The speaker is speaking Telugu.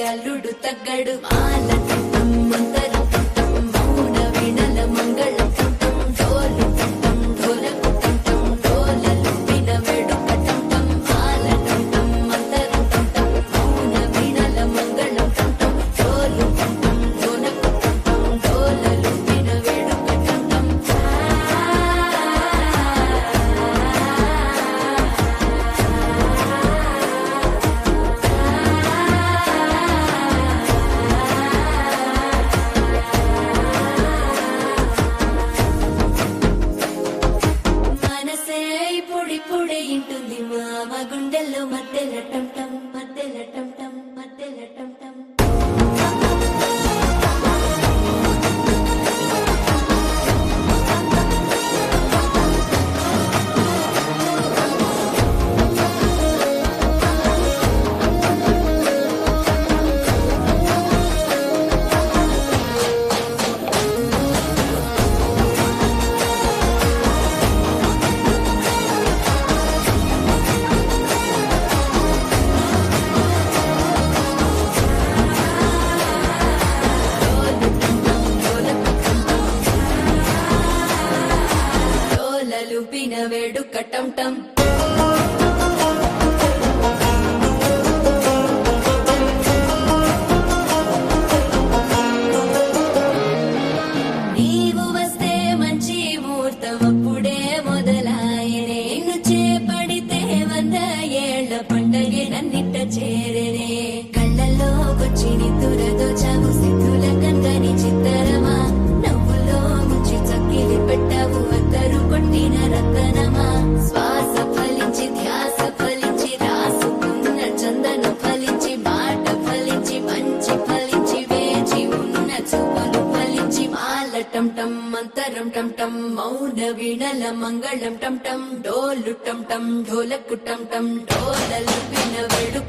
అల్లుడు తగ్గడు మాలటం మంతరం మౌన వినల మంగళం డోలు ఢోలకు డోలలు వినవెడు కటం మాలటం మంతరం మౌన వినల మంగళం డోలు ఢోలకు డోలలు వినవెడు కటం ఇప్పుడే ఇంటుంది మామ గుండెల్లో మధ్యల టం టం మధ్యల టం టం మధ్యల టం టం వినవేడు కటం టం నీవు వస్తే మంచి ముహూర్తం అప్పుడే మొదలాయనే నిన్ను చేపడితే 100 ఏళ్ల పండగే నన్నిట్ట చేరనే కళ్ళలోకొచ్చి నిద్దురదోచావు సిద్ధుల కందని చిత్తరమా నవ్వులో ముంచి చక్కిలి పెట్టావు అద్దరు కొట్టిన రతనమా శ్వాస ఫలించి ధ్యాస ఫలించి రాసుకున్న చందనం ఫలించి మాట ఫలించి మంచి ఫలించి వేచి ఉన్న చూపులు ఫలించి మాలటం టం మంతరం టం టం మౌన వినల మంగళం టం టం డోలు టం టం ఢోలకు టం టం డోలలు వినవెడు